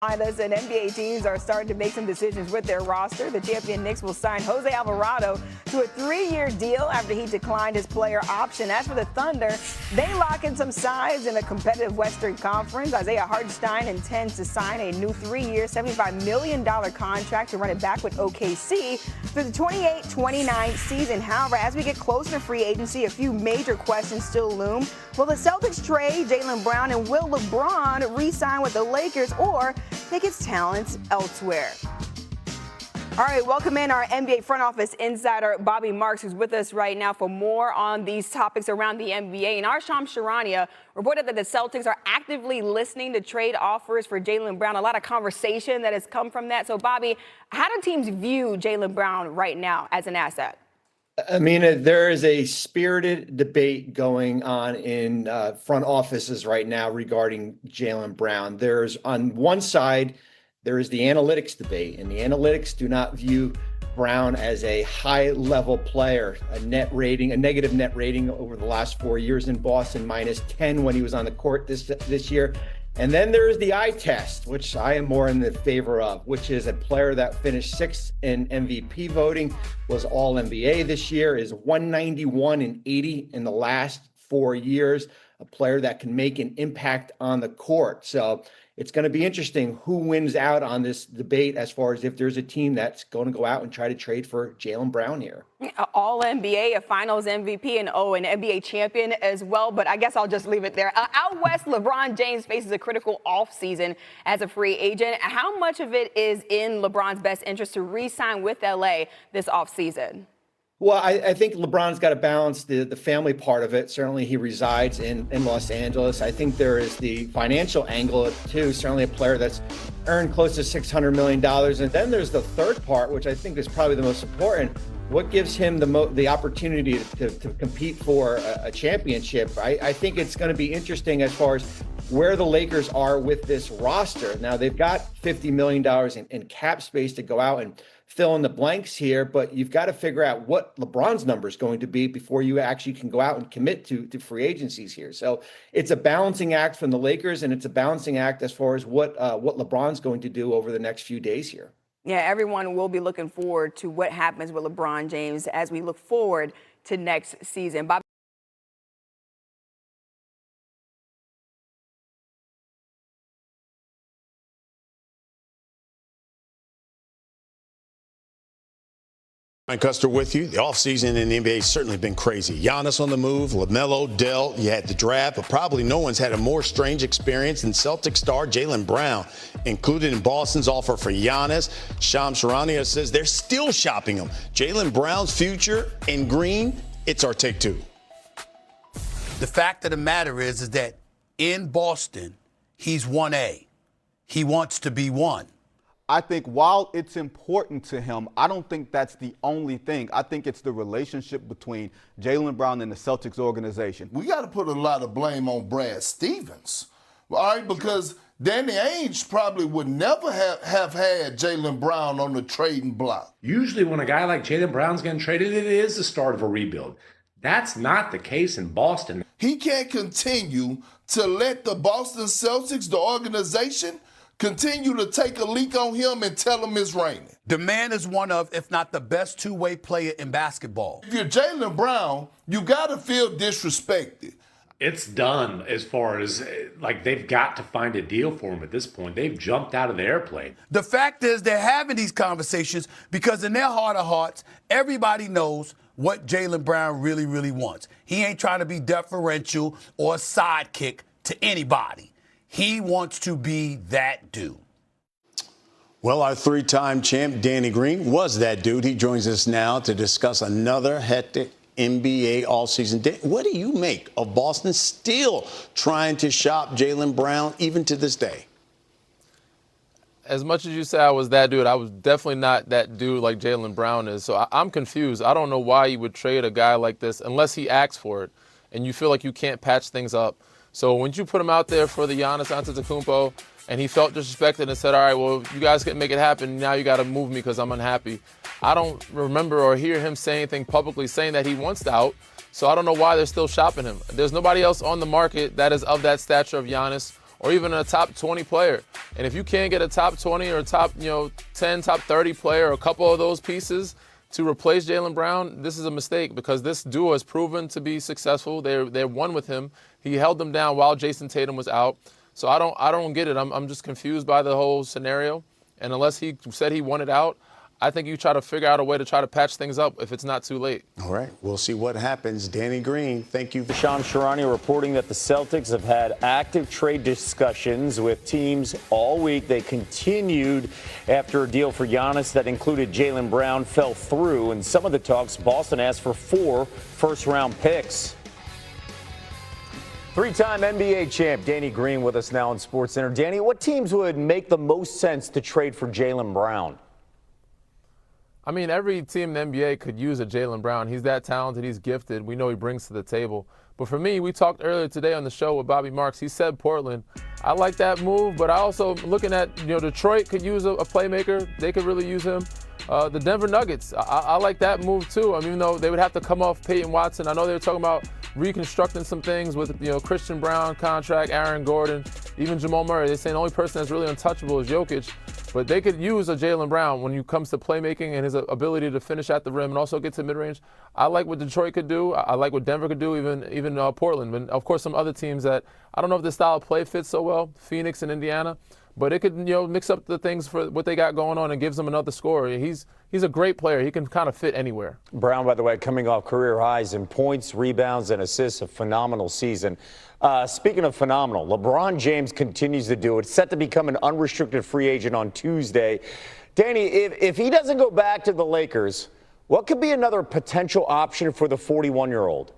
Us and NBA teams are starting to make some decisions with their roster. The champion Knicks will sign Jose Alvarado to a 3-year deal after he declined his player option. As for the Thunder, they lock in some size in a competitive Western Conference. Isaiah Hartenstein intends to sign a new 3-year, $75 million contract to run it back with OKC for the 28-29 season. However, as we get closer to free agency, a few major questions still loom. Will the Celtics trade Jaylen Brown, and will LeBron re-sign with the Lakers or take its talents elsewhere? All right, welcome in our NBA front office insider, Bobby Marks, who's with us right now for more on these topics around the NBA. And our Shams Charania reported that the Celtics are actively listening to trade offers for Jaylen Brown. A lot of conversation that has come from that. So, Bobby, how do teams view Jaylen Brown right now as an asset? I mean, there is a spirited debate going on in front offices right now regarding Jaylen Brown. There's on one side, there is the analytics debate, and the analytics do not view Brown as a high-level player. A negative net rating over the last 4 years in Boston, -10 when he was on the court this year. And then there's the eye test, which I am more in the favor of, which is a player that finished 6th in MVP voting, was all NBA this year, is 191 and 80 in the last 4 years, a player that can make an impact on the court. So it's going to be interesting who wins out on this debate as far as if there's a team that's going to go out and try to trade for Jaylen Brown here. All NBA, a finals MVP, and an NBA champion as well. But I guess I'll just leave it there. Out west, LeBron James faces a critical offseason as a free agent. How much of it is in LeBron's best interest to re-sign with LA this offseason? Well, I think LeBron's got to balance the family part of it. Certainly he resides in Los Angeles. I think there is the financial angle too. Certainly a player that's earned close to $600 million. And then there's the third part, which I think is probably the most important. What gives him the opportunity to compete for a championship? I think it's going to be interesting as far as where the Lakers are with this roster. Now, they've got $50 million in cap space to go out and fill in the blanks here, but you've got to figure out what LeBron's number is going to be before you actually can go out and commit to free agencies here. So it's a balancing act from the Lakers, and it's a balancing act as far as what LeBron's going to do over the next few days here. Yeah, everyone will be looking forward to what happens with LeBron James as we look forward to next season. Bobby. Custer with you. The offseason in the NBA has certainly been crazy. Giannis on the move, LaMelo, Dell, you had the draft, but probably no one's had a more strange experience than Celtic star Jaylen Brown, included in Boston's offer for Giannis. Shams Charania says they're still shopping him. Jaylen Brown's future in green, it's our take two. The fact of the matter is that in Boston, he's 1A. He wants to be 1. I think while it's important to him, I don't think that's the only thing. I think it's the relationship between Jaylen Brown and the Celtics organization. We got to put a lot of blame on Brad Stevens, all right, because Danny Ainge probably would never have had Jaylen Brown on the trading block. Usually when a guy like Jaylen Brown's getting traded, it is the start of a rebuild. That's not the case in Boston. He can't continue to let the Boston Celtics, the organization, continue to take a leak on him and tell him it's raining. The man is one of, if not the best two-way player in basketball. If you're Jaylen Brown, you got to feel disrespected. It's done as far as, like, they've got to find a deal for him at this point. They've jumped out of the airplane. The fact is they're having these conversations because in their heart of hearts, everybody knows what Jaylen Brown really, really wants. He ain't trying to be deferential or a sidekick to anybody. He wants to be that dude. Well, our three-time champ, Danny Green, was that dude. He joins us now to discuss another hectic NBA offseason. What do you make of Boston still trying to shop Jaylen Brown even to this day? As much as you say I was that dude, I was definitely not that dude like Jaylen Brown is. So I'm confused. I don't know why you would trade a guy like this unless he asks for it and you feel like you can't patch things up. So when you put him out there for the Giannis Antetokounmpo and he felt disrespected and said, all right, well, you guys can make it happen. Now you got to move me because I'm unhappy. I don't remember or hear him say anything publicly saying that he wants out. So I don't know why they're still shopping him. There's nobody else on the market that is of that stature of Giannis or even a top 20 player. And if you can't get a top 20 or top 10, top 30 player, a couple of those pieces to replace Jaylen Brown, this is a mistake because this duo has proven to be successful. They're one with him. He held them down while Jason Tatum was out. So I don't get it. I'm just confused by the whole scenario. And unless he said he wanted out, I think you try to figure out a way to try to patch things up if it's not too late. All right, we'll see what happens. Danny Green, thank you. Sean Sharani reporting that the Celtics have had active trade discussions with teams all week. They continued after a deal for Giannis that included Jaylen Brown fell through. In some of the talks, Boston asked for 4 first-round picks. Three-time NBA champ Danny Green with us now on SportsCenter. Danny, what teams would make the most sense to trade for Jaylen Brown? I mean, every team in the NBA could use a Jaylen Brown. He's that talented. He's gifted. We know he brings to the table. But for me, we talked earlier today on the show with Bobby Marks. He said Portland. I like that move, but I also looking at, Detroit could use a playmaker. They could really use him. The Denver Nuggets, I like that move too. I mean, even though they would have to come off Peyton Watson. I know they were talking about reconstructing some things with, Christian Brown contract, Aaron Gordon, even Jamal Murray. They're saying the only person that's really untouchable is Jokic. But they could use a Jaylen Brown when it comes to playmaking and his ability to finish at the rim and also get to mid-range. I like what Detroit could do. I like what Denver could do, even Portland. And, of course, some other teams that I don't know if the style of play fits so well, Phoenix and Indiana. But it could, mix up the things for what they got going on and gives them another scorer. He's a great player. He can kind of fit anywhere. Brown, by the way, coming off career highs in points, rebounds, and assists, a phenomenal season. Speaking of phenomenal, LeBron James continues to do it. Set to become an unrestricted free agent on Tuesday. Danny, if he doesn't go back to the Lakers, what could be another potential option for the 41-year-old?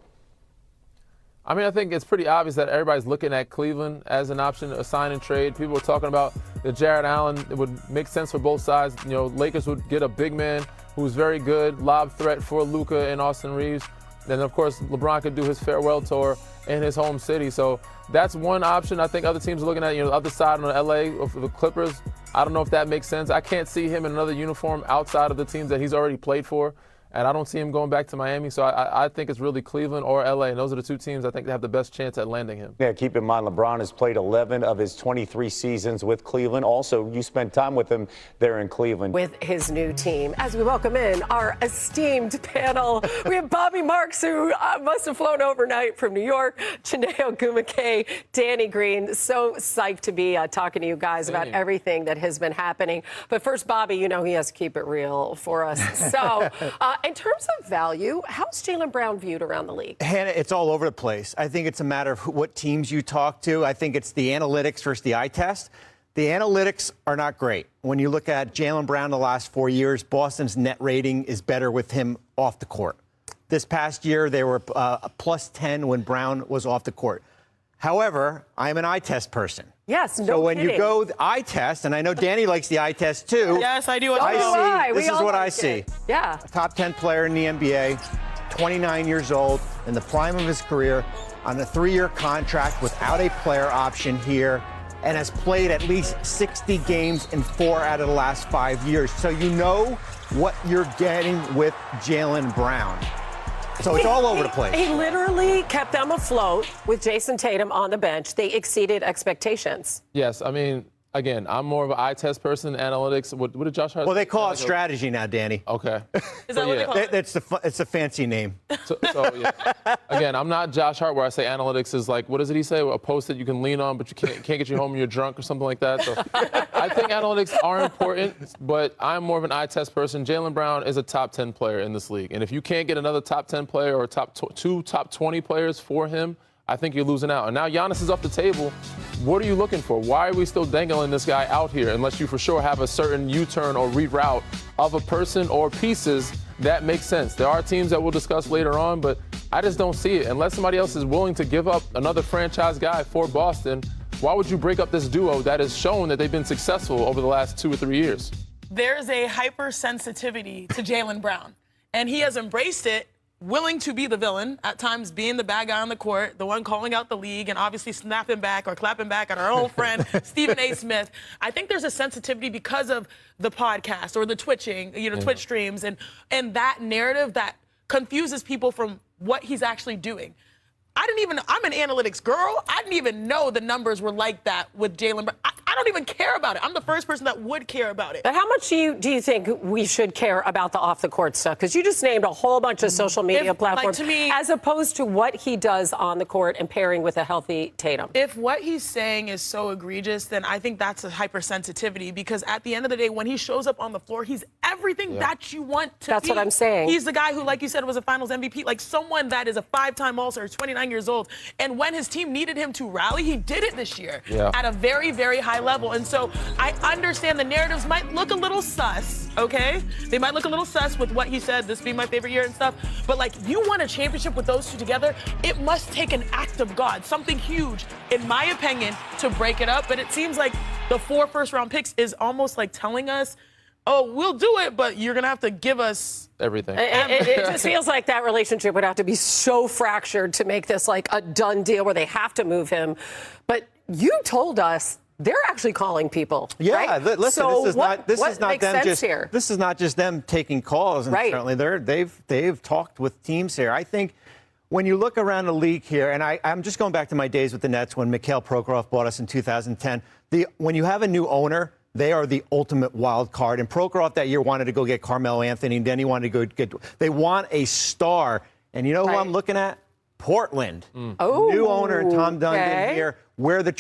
I mean, I think it's pretty obvious that everybody's looking at Cleveland as an option, a sign and trade. People are talking about the Jared Allen. It would make sense for both sides. Lakers would get a big man who's very good, lob threat for Luka and Austin Reeves. Then, of course, LeBron could do his farewell tour in his home city. So that's one option. I think other teams are looking at, the other side on LA or for the Clippers. I don't know if that makes sense. I can't see him in another uniform outside of the teams that he's already played for. And I don't see him going back to Miami. So I think it's really Cleveland or LA. And those are the two teams I think that have the best chance at landing him. Yeah, keep in mind, LeBron has played 11 of his 23 seasons with Cleveland. Also, you spent time with him there in Cleveland. With his new team. As we welcome in our esteemed panel, we have Bobby Marks, who must have flown overnight from New York, Chiney Ogwumike, Danny Green. So psyched to be talking to you guys about everything that has been happening. But first, Bobby, he has to keep it real for us. So, in terms of value, how's Jaylen Brown viewed around the league? Hannah, it's all over the place. I think it's a matter of what teams you talk to. I think it's the analytics versus the eye test. The analytics are not great. When you look at Jaylen Brown the last 4 years, Boston's net rating is better with him off the court. This past year, they were plus 10 when Brown was off the court. However, I'm an eye test person. Yes, no So when kidding. you go the eye test, and I know Danny likes the eye test too. Yes, I do. This is what I see. Yeah. A top 10 player in the NBA, 29 years old, in the prime of his career, on a 3-year contract without a player option here, and has played at least 60 games in 4 out of the last 5 years. So you know what you're getting with Jaylen Brown. So it's all over the place. He literally kept them afloat with Jason Tatum on the bench. They exceeded expectations. Yes, I mean, again, I'm more of an eye test person, analytics. What did Josh Hart? Well, they call it strategy now, Danny. Okay. Is that what they call it? It's a fancy name. So yeah. Again, I'm not Josh Hart where I say analytics is like, what does he say? A post that you can lean on, but you can't get you home when you're drunk or something like that. So I think analytics are important, but I'm more of an eye test person. Jaylen Brown is a top 10 player in this league. And if you can't get another top 10 player or two top 20 players for him, I think you're losing out. And now Giannis is off the table. What are you looking for? Why are we still dangling this guy out here unless you for sure have a certain U-turn or reroute of a person or pieces that make sense? There are teams that we'll discuss later on, but I just don't see it. Unless somebody else is willing to give up another franchise guy for Boston, why would you break up this duo that has shown that they've been successful over the last 2 or 3 years? There's a hypersensitivity to Jaylen Brown, and he has embraced it, willing to be the villain, at times being the bad guy on the court, the one calling out the league, and obviously snapping back or clapping back at our old friend, Stephen A. Smith. I think there's a sensitivity because of the podcast or the twitching, Twitch streams, and that narrative that confuses people from what he's actually doing. I'm an analytics girl. I didn't even know the numbers were like that with Jaylen Brown. I don't even care about it. I'm the first person that would care about it. But how much do you think we should care about the off-the-court stuff? Because you just named a whole bunch of social media platforms, to me, as opposed to what he does on the court and pairing with a healthy Tatum. If what he's saying is so egregious, then I think that's a hypersensitivity, because at the end of the day, when he shows up on the floor, he's everything that you want to be. That's what I'm saying. He's the guy who, like you said, was a finals MVP, like someone that is a 5-time All-Star, 29 years old. And when his team needed him to rally, he did it this year at a very, very high level. And so I understand the narratives might look a little sus, okay? They might look a little sus with what he said, this being my favorite year and stuff. But, like, you won a championship with those two together, it must take an act of God, something huge, in my opinion, to break it up. But it seems like the 4 first-round picks is almost like telling us, oh, we'll do it, but you're going to have to give us everything. It just feels like that relationship would have to be so fractured to make this like a done deal where they have to move him. But you told us they're actually calling people. Yeah, right? listen, so this is not them just here? This is not just them taking calls, and certainly they've talked with teams here. I think when you look around the league here, and I'm just going back to my days with the Nets when Mikhail Prokhorov bought us in 2010. When you have a new owner, they are the ultimate wild card. And Prokhorov that year wanted to go get Carmelo Anthony, and then he wanted to go get. They want a star, and you know who I'm looking at? Portland. Oh, new owner Tom Dundon here. Where the